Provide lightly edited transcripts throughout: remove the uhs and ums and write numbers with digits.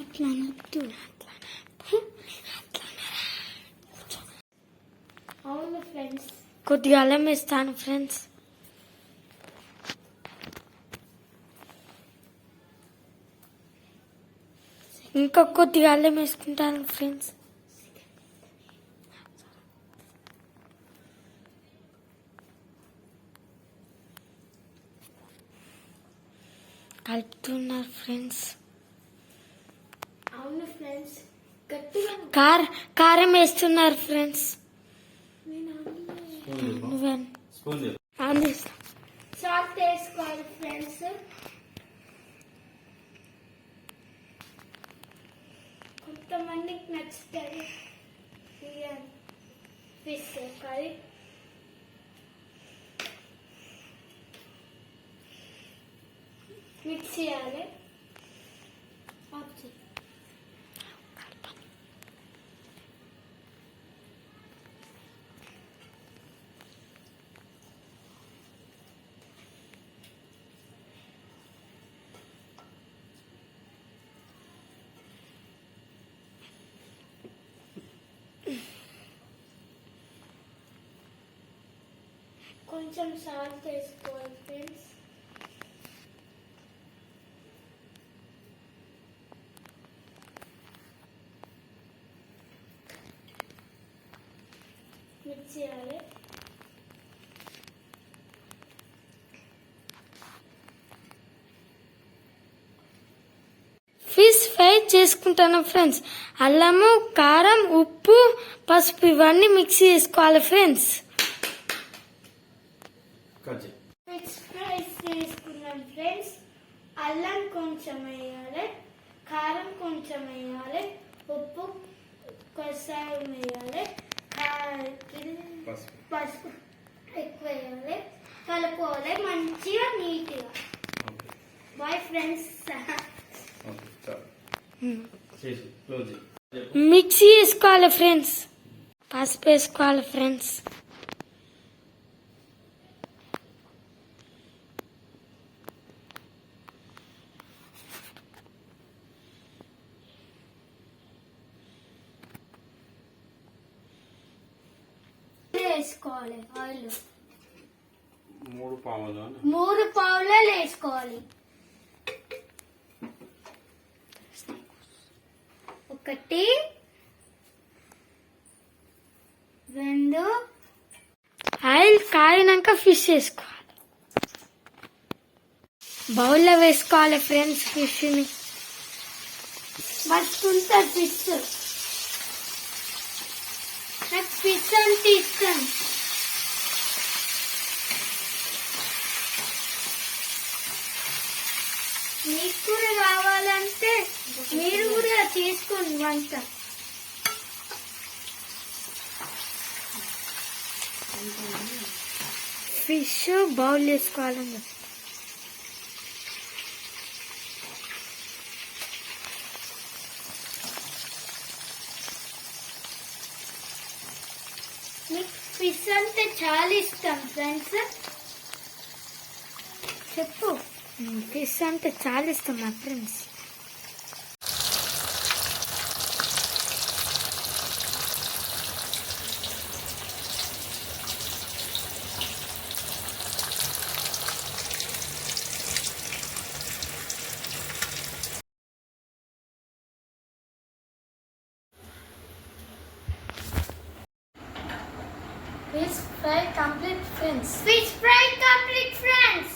అట్లా అనొద్దు. అవును ఫ్రెండ్స్, కొద్దిగా అల్లం వేస్తాను ఫ్రెండ్స్. ఇంకా కొద్దిగా అల్లం వేసుకుంటాను ఫ్రెండ్స్. కలుపుతున్నారు ఫ్రెండ్స్. అవును ఫ్రెండ్స్, కారం వేస్తున్నారు ఫ్రెండ్స్. సాల్ట్ వేసుకోవాలి ఫ్రెండ్స్. కొంతమందికి నచ్చుతుంది ఫిష్ కర్రీ. మిక్స్ చేయాలి. కొంచెం సాల్ట్ వేసుకోవాలి ఫ్రెండ్స్. మిక్స్ చేయాలి. ఫిష్ ఫ్రై చేసుకుంటాను ఫ్రెండ్స్. అల్లము, కారం, ఉప్పు, పసుపు ఇవన్నీ మిక్స్ చేసుకోవాలి ఫ్రెండ్స్. ఫిష్ ఫ్రై చేసుకున్నాం ఫ్రెండ్స్. అల్లం కొంచెం వేయాలి, కారం కొంచెం వేయాలి, ఉప్పు కొంచెం వేయాలి, పసుపు ఎక్కువ వేయాలి. కలుపుకోవాలి మంచిగా నీట్గా. Bye friends. మిక్సీ వేసుకోవాలి ఫ్రెండ్స్. పసుపు వేసుకోవాలి ఫ్రెండ్స్. వేసుకోవాలి ఆయిల్ 3 పావులు వేసుకోవాలి. 1 2 ఆయిల్ కాగినాక ఫిష్ వేసుకోవాలి. బౌల్లో వేసుకోవాలి ఫ్రెండ్స్. ఫిష్ని మస్తుంటారు ఫిష్. నాకు ఫిష్ అంటే ఇష్టం. మీకు కూడా కావాలంటే మీరు కూడా చేసుకోండి వంట. ఫిష్ బౌల్ వేసుకోవాలని మీకు ఫిష్ అంటే చాలా ఇష్టం ఫ్రెండ్స్. చెప్పు. ఫిష్ అంటే చాలా ఇష్టం మా friends. Fish fry complete friends. Fish fry complete friends.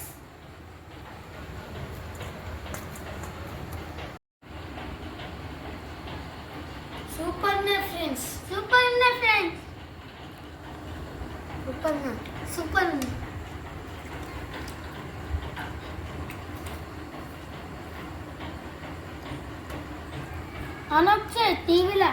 Super na friends. Super na friends. Super na. Super na. అనొచ్చే టీవీలో